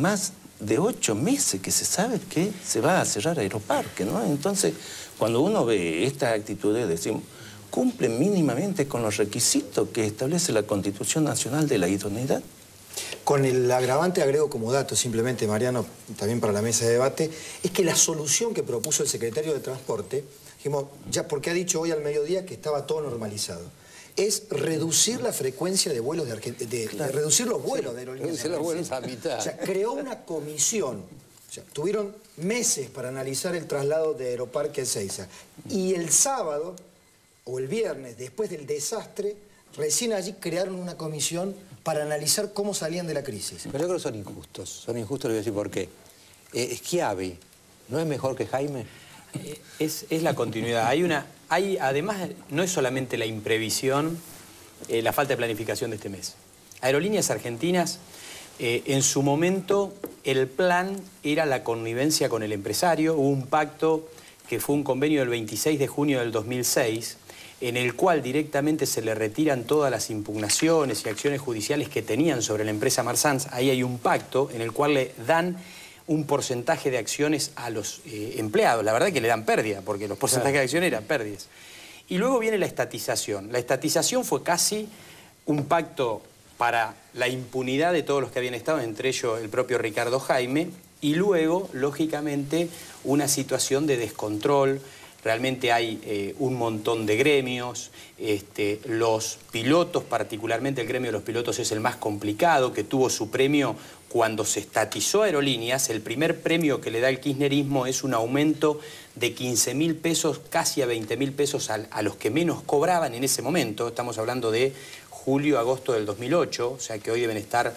Más de 8 meses que se sabe que se va a cerrar Aeroparque, ¿no? Entonces, cuando uno ve estas actitudes, decimos, ¿cumplen mínimamente con los requisitos que establece la Constitución Nacional de la idoneidad? Con el agravante agrego como dato, simplemente, Mariano, también para la mesa de debate, es que la solución que propuso el secretario de Transporte, dijimos, ya porque ha dicho hoy al mediodía que estaba todo normalizado, es reducir la frecuencia de vuelos de reducir los vuelos de aerolíneas. Reducir los vuelos a mitad. O sea, creó una comisión. O sea, tuvieron meses para analizar el traslado de Aeroparque a Ezeiza. Y el sábado, o el viernes, después del desastre, recién allí crearon una comisión para analizar cómo salían de la crisis. Pero yo creo que son injustos. Son injustos, le voy a decir por qué. Schiavi, ¿no es mejor que Jaime? Es la continuidad. Además, no es solamente la imprevisión, la falta de planificación de este mes. Aerolíneas Argentinas, en su momento, el plan era la connivencia con el empresario. Hubo un pacto que fue un convenio del 26 de junio del 2006, en el cual directamente se le retiran todas las impugnaciones y acciones judiciales que tenían sobre la empresa Marsans. Ahí hay un pacto en el cual le dan un porcentaje de acciones a los empleados. La verdad es que le dan pérdida, porque los porcentajes de acciones eran pérdidas. Y luego viene la estatización. La estatización fue casi un pacto para la impunidad de todos los que habían estado, entre ellos el propio Ricardo Jaime, y luego, lógicamente, una situación de descontrol. Realmente hay un montón de gremios, los pilotos, particularmente el gremio de los pilotos es el más complicado, que tuvo su premio cuando se estatizó Aerolíneas. El primer premio que le da el kirchnerismo es un aumento de 15.000 pesos, casi a 20.000 pesos a los que menos cobraban en ese momento. Estamos hablando de julio, agosto del 2008, o sea que hoy deben estar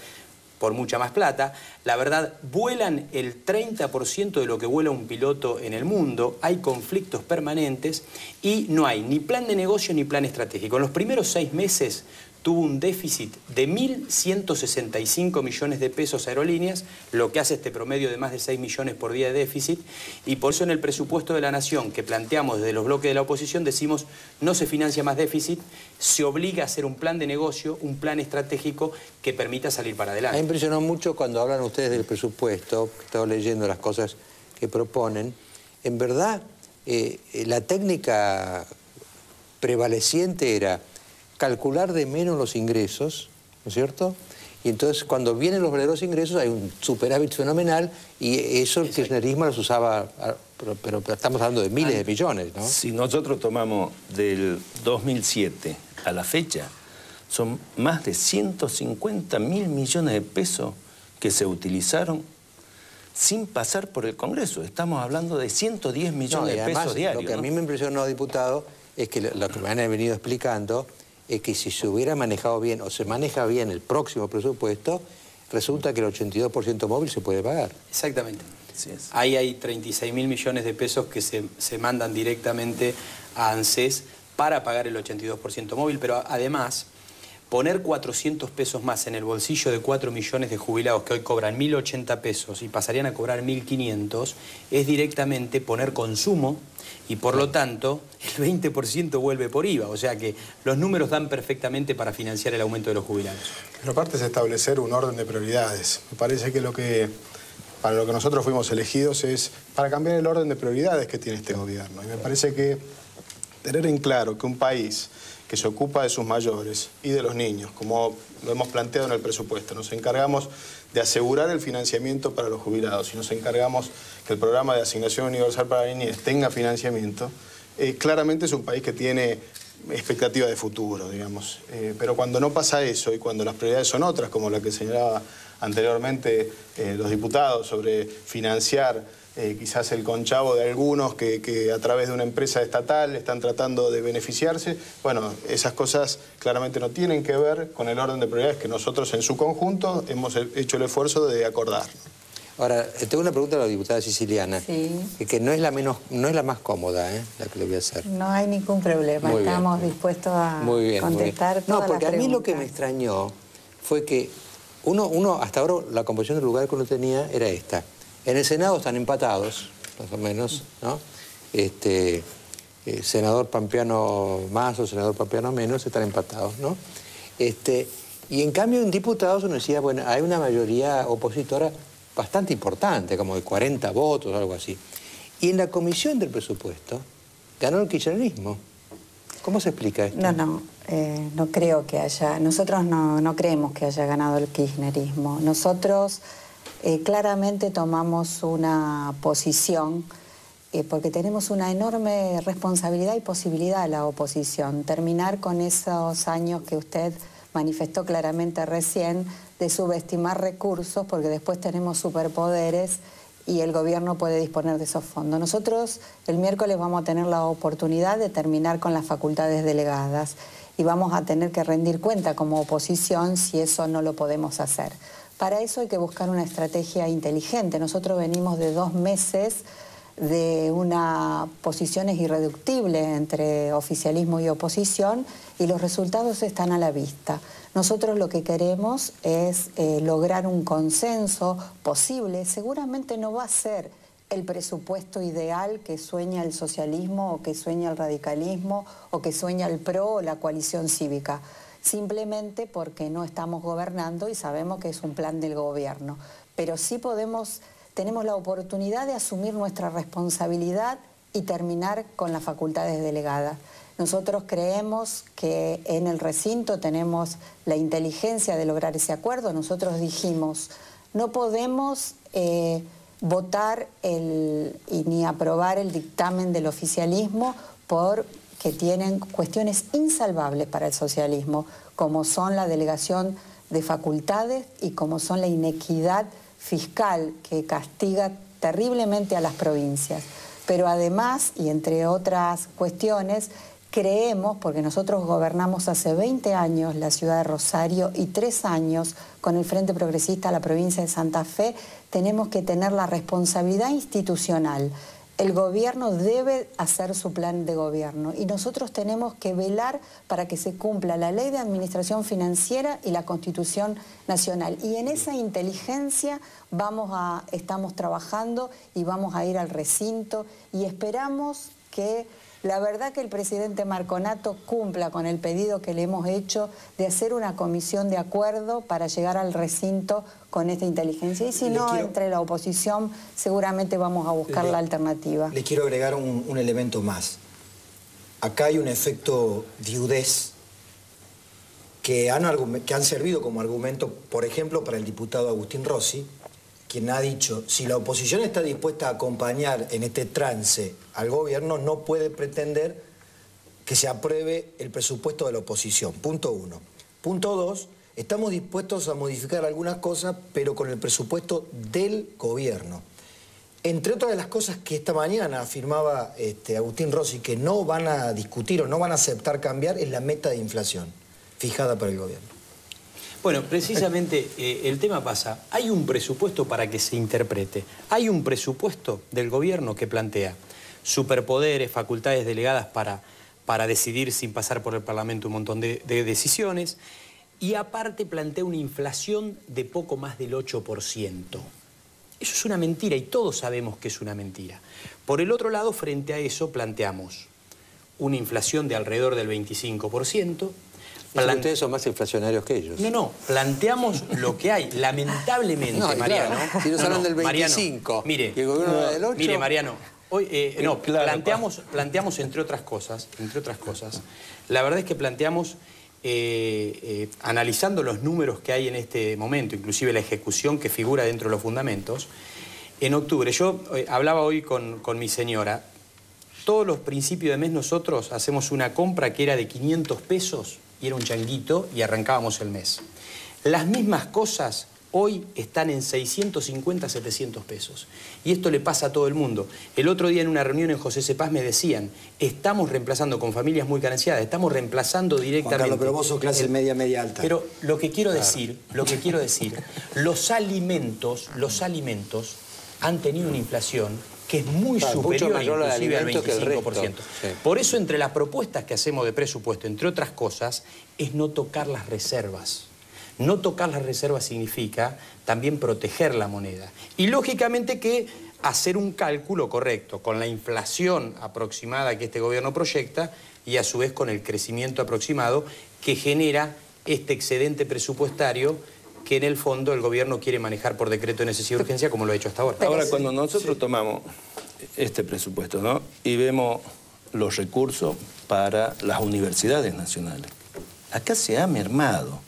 por mucha más plata. La verdad, vuelan el 30% de lo que vuela un piloto en el mundo, hay conflictos permanentes y no hay ni plan de negocio ni plan estratégico. En los primeros 6 meses tuvo un déficit de 1.165 millones de pesos Aerolíneas, lo que hace este promedio de más de 6 millones por día de déficit, y por eso en el presupuesto de la Nación que planteamos desde los bloques de la oposición decimos no se financia más déficit, se obliga a hacer un plan de negocio, un plan estratégico que permita salir para adelante. Me impresionó mucho cuando hablan ustedes del presupuesto, que estaba leyendo las cosas que proponen. En verdad, la técnica prevaleciente era calcular de menos los ingresos, ¿no es cierto? Y entonces cuando vienen los verdaderos ingresos hay un superávit fenomenal y eso el kirchnerismo los usaba, pero estamos hablando de miles de millones, ¿no? Si nosotros tomamos del 2007 a la fecha, son más de 150.000 millones de pesos que se utilizaron sin pasar por el Congreso. Estamos hablando de 110 millones de pesos diarios. Lo que a mí me impresionó, diputado, es que lo que me han venido explicando es que si se hubiera manejado bien o se maneja bien el próximo presupuesto, resulta que el 82% móvil se puede pagar. Exactamente. Sí, ahí hay 36.000 millones de pesos que se mandan directamente a ANSES para pagar el 82% móvil, pero además poner 400 pesos más en el bolsillo de 4 millones de jubilados que hoy cobran 1.080 pesos y pasarían a cobrar 1.500 es directamente poner consumo y por lo tanto el 20% vuelve por IVA. O sea que los números dan perfectamente para financiar el aumento de los jubilados. Pero aparte es establecer un orden de prioridades. Me parece que para lo que nosotros fuimos elegidos es para cambiar el orden de prioridades que tiene este gobierno. Y me parece que tener en claro que un país que se ocupa de sus mayores y de los niños, como lo hemos planteado en el presupuesto, nos encargamos de asegurar el financiamiento para los jubilados y nos encargamos que el programa de asignación universal para la niñez tenga financiamiento, claramente es un país que tiene expectativa de futuro, digamos. Pero cuando no pasa eso y cuando las prioridades son otras, como la que señalaba anteriormente los diputados sobre financiar quizás el conchavo de algunos que a través de una empresa estatal están tratando de beneficiarse. Bueno, esas cosas claramente no tienen que ver con el orden de prioridades que nosotros en su conjunto hemos hecho el esfuerzo de acordar. Ahora, tengo una pregunta a la diputada siciliana, sí, que no es la más cómoda, la que le voy a hacer. No hay ningún problema, muy estamos bien, dispuestos a muy contestar todas No, porque las a mí preguntas. lo que me extrañó fue que uno hasta ahora la composición del lugar que uno tenía era esta. En el Senado están empatados, más o menos, ¿no? Senador Pampeano más o senador Pampeano menos están empatados, ¿no? Y en cambio en diputados uno decía, bueno, hay una mayoría opositora bastante importante, como de 40 votos o algo así. Y en la comisión del presupuesto ganó el kirchnerismo. ¿Cómo se explica esto? No creo que haya... Nosotros no creemos que haya ganado el kirchnerismo. Nosotros claramente tomamos una posición porque tenemos una enorme responsabilidad y posibilidad de la oposición. Terminar con esos años que usted manifestó claramente recién de subestimar recursos porque después tenemos superpoderes y el gobierno puede disponer de esos fondos. Nosotros el miércoles vamos a tener la oportunidad de terminar con las facultades delegadas y vamos a tener que rendir cuenta como oposición si eso no lo podemos hacer. Para eso hay que buscar una estrategia inteligente. Nosotros venimos de 2 meses de una posiciones irreductibles entre oficialismo y oposición y los resultados están a la vista. Nosotros lo que queremos es lograr un consenso posible. Seguramente no va a ser el presupuesto ideal que sueña el socialismo o que sueña el radicalismo o que sueña el PRO o la coalición cívica, simplemente porque no estamos gobernando y sabemos que es un plan del gobierno. Pero sí tenemos la oportunidad de asumir nuestra responsabilidad y terminar con las facultades delegadas. Nosotros creemos que en el recinto tenemos la inteligencia de lograr ese acuerdo. Nosotros dijimos, no podemos votar y ni aprobar el dictamen del oficialismo porque tienen cuestiones insalvables para el socialismo, como son la delegación de facultades y como son la inequidad fiscal que castiga terriblemente a las provincias. Pero además, y entre otras cuestiones, creemos, porque nosotros gobernamos hace 20 años la ciudad de Rosario y 3 años con el Frente Progresista la provincia de Santa Fe, tenemos que tener la responsabilidad institucional. El gobierno debe hacer su plan de gobierno y nosotros tenemos que velar para que se cumpla la ley de administración financiera y la Constitución Nacional. Y en esa inteligencia estamos trabajando y vamos a ir al recinto y esperamos que la verdad que el presidente Marconato cumpla con el pedido que le hemos hecho de hacer una comisión de acuerdo para llegar al recinto con esta inteligencia. Y si no, entre la oposición seguramente vamos a buscar la alternativa. Le quiero agregar un elemento más. Acá hay un efecto viudez que han servido como argumento, por ejemplo, para el diputado Agustín Rossi, quien ha dicho, si la oposición está dispuesta a acompañar en este trance al gobierno, no puede pretender que se apruebe el presupuesto de la oposición. Punto 1. Punto 2, estamos dispuestos a modificar algunas cosas, pero con el presupuesto del gobierno. Entre otras de las cosas que esta mañana afirmaba Agustín Rossi, que no van a discutir o no van a aceptar cambiar, es la meta de inflación fijada por el gobierno. Bueno, precisamente el tema pasa, hay un presupuesto para que se interprete, hay un presupuesto del gobierno que plantea superpoderes, facultades delegadas para decidir sin pasar por el Parlamento un montón de decisiones y aparte plantea una inflación de poco más del 8%. Eso es una mentira y todos sabemos que es una mentira. Por el otro lado, frente a eso planteamos una inflación de alrededor del 25%, ustedes son más inflacionarios que ellos. No, planteamos lo que hay. Lamentablemente, Mariano. Claro, si nos hablan del 25, Mariano, y el gobierno del 8... Mire, Mariano, hoy, planteamos entre otras cosas, la verdad es que planteamos, analizando los números que hay en este momento, inclusive la ejecución que figura dentro de los fundamentos, en octubre, yo hablaba hoy con mi señora, todos los principios de mes nosotros hacemos una compra que era de 500 pesos, y era un changuito y arrancábamos el mes. Las mismas cosas hoy están en 650, 700 pesos. Y esto le pasa a todo el mundo. El otro día en una reunión en José Cepaz me decían, estamos reemplazando con familias muy carenciadas, estamos reemplazando directamente... Juan Carlos, pero vos sos clase media alta. Pero lo que quiero decir, los alimentos han tenido una inflación que es muy superior inclusive al 25%. Sí. Por eso, entre las propuestas que hacemos de presupuesto, entre otras cosas, es no tocar las reservas. No tocar las reservas significa también proteger la moneda. Y lógicamente que hacer un cálculo correcto con la inflación aproximada que este gobierno proyecta y a su vez con el crecimiento aproximado que genera este excedente presupuestario que en el fondo el gobierno quiere manejar por decreto de necesidad y urgencia como lo ha hecho hasta ahora. Ahora, cuando nosotros tomamos este presupuesto, ¿no?, y vemos los recursos para las universidades nacionales, acá se ha mermado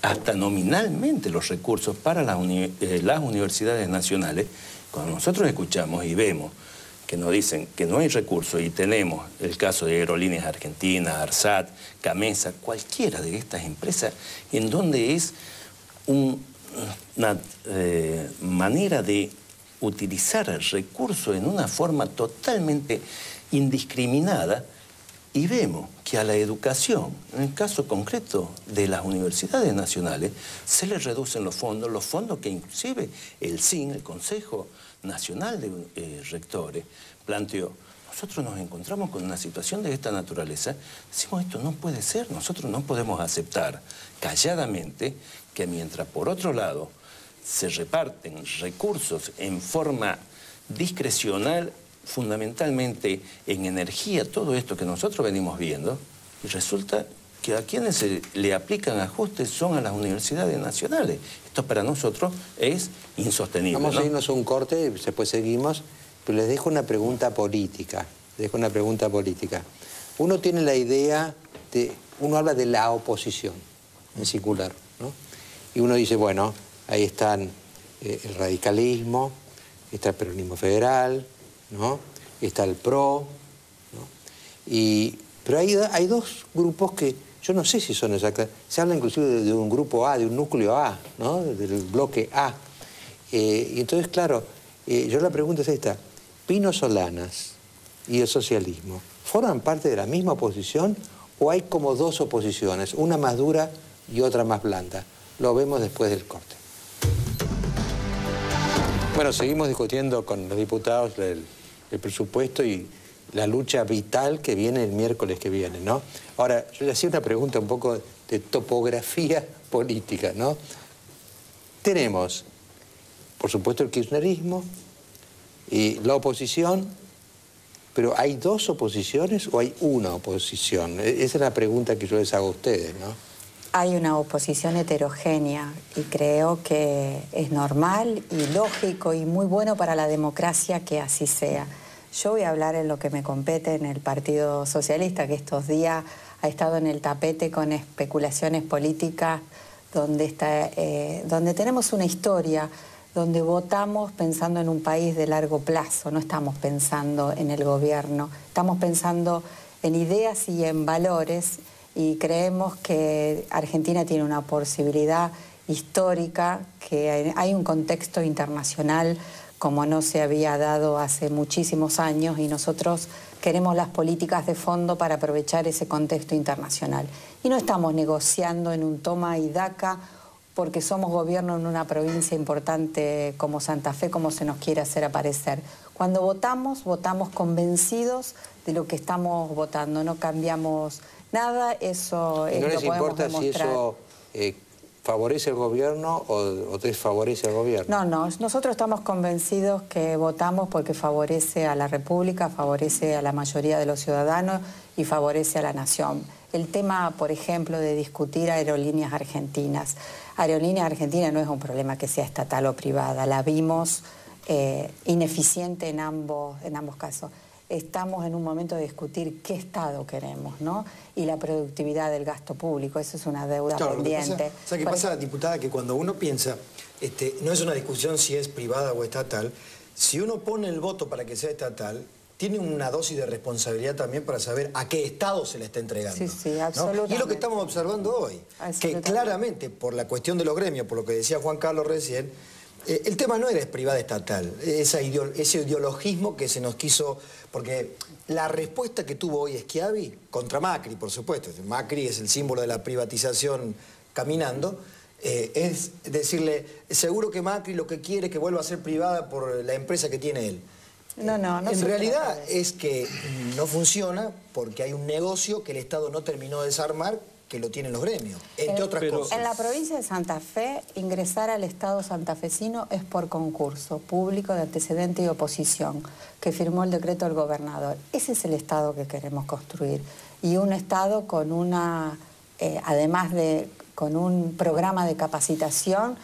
hasta nominalmente los recursos para las universidades nacionales. Cuando nosotros escuchamos y vemos que nos dicen que no hay recursos y tenemos el caso de Aerolíneas Argentinas, ARSAT, Camesa, cualquiera de estas empresas, en donde es una manera de utilizar el recurso en una forma totalmente indiscriminada, y vemos que a la educación, en el caso concreto de las universidades nacionales, se les reducen los fondos que inclusive el CIN, el Consejo Nacional de Rectores, planteó. Nosotros nos encontramos con una situación de esta naturaleza, decimos, esto no puede ser, nosotros no podemos aceptar calladamente que mientras por otro lado se reparten recursos en forma discrecional, fundamentalmente en energía, todo esto que nosotros venimos viendo, y resulta que a quienes se le aplican ajustes son a las universidades nacionales. Esto para nosotros es insostenible. Vamos a ¿no? irnos a un corte, después seguimos, pero les dejo una pregunta política. Uno tiene la idea uno habla de la oposición en singular, ¿no? Y uno dice, bueno, ahí están el radicalismo, está el peronismo federal, ¿no? Está el PRO, ¿no? Pero hay dos grupos que yo no sé si son exactas. Se habla inclusive de un grupo A, de un núcleo A, ¿no? Del bloque A. Y entonces, claro, yo la pregunta es esta. ¿Pino Solanas y el socialismo forman parte de la misma oposición o hay como dos oposiciones, una más dura y otra más blanda? Lo vemos después del corte. Bueno, seguimos discutiendo con los diputados el presupuesto y la lucha vital que viene el miércoles que viene, ¿no? Ahora, yo le hacía una pregunta un poco de topografía política, ¿no? Tenemos, por supuesto, el kirchnerismo y la oposición, pero ¿hay dos oposiciones o hay una oposición? Esa es la pregunta que yo les hago a ustedes, ¿no? Hay una oposición heterogénea y creo que es normal y lógico y muy bueno para la democracia que así sea. Yo voy a hablar en lo que me compete en el Partido Socialista, que estos días ha estado en el tapete con especulaciones políticas, donde tenemos una historia, donde votamos pensando en un país de largo plazo, no estamos pensando en el gobierno, estamos pensando en ideas y en valores, y creemos que Argentina tiene una posibilidad histórica, que hay un contexto internacional como no se había dado hace muchísimos años, y nosotros queremos las políticas de fondo para aprovechar ese contexto internacional. Y no estamos negociando en un toma y daca porque somos gobierno en una provincia importante como Santa Fe, como se nos quiere hacer aparecer. Cuando votamos, votamos convencidos de lo que estamos votando, no cambiamos nada, eso es lo que podemos demostrar. ¿No les importa si eso favorece al gobierno o desfavorece al gobierno? No, nosotros estamos convencidos que votamos porque favorece a la República, favorece a la mayoría de los ciudadanos y favorece a la nación. El tema, por ejemplo, de discutir Aerolíneas Argentinas. Aerolíneas Argentinas no es un problema que sea estatal o privada, la vimos ineficiente en ambos casos. Estamos en un momento de discutir qué Estado queremos, ¿no? Y la productividad del gasto público, eso es una deuda pendiente. ¿Qué pasa, diputada? Que cuando uno piensa, no es una discusión si es privada o estatal, si uno pone el voto para que sea estatal, tiene una dosis de responsabilidad también para saber a qué Estado se le está entregando. Sí, absolutamente. Y es lo que estamos observando hoy, que claramente, por la cuestión de los gremios, por lo que decía Juan Carlos recién, el tema no era privada estatal, ese ideologismo que se nos quiso, porque la respuesta que tuvo hoy Schiavi contra Macri, por supuesto, Macri es el símbolo de la privatización caminando, es decirle, seguro que Macri lo que quiere es que vuelva a ser privada por la empresa que tiene él. No. En realidad es que no funciona porque hay un negocio que el Estado no terminó de desarmar, que lo tienen los gremios, entre otras cosas. En la provincia de Santa Fe, ingresar al Estado santafesino es por concurso público de antecedente y oposición, que firmó el decreto del gobernador. Ese es el Estado que queremos construir. Y un Estado con una, además de con un programa de capacitación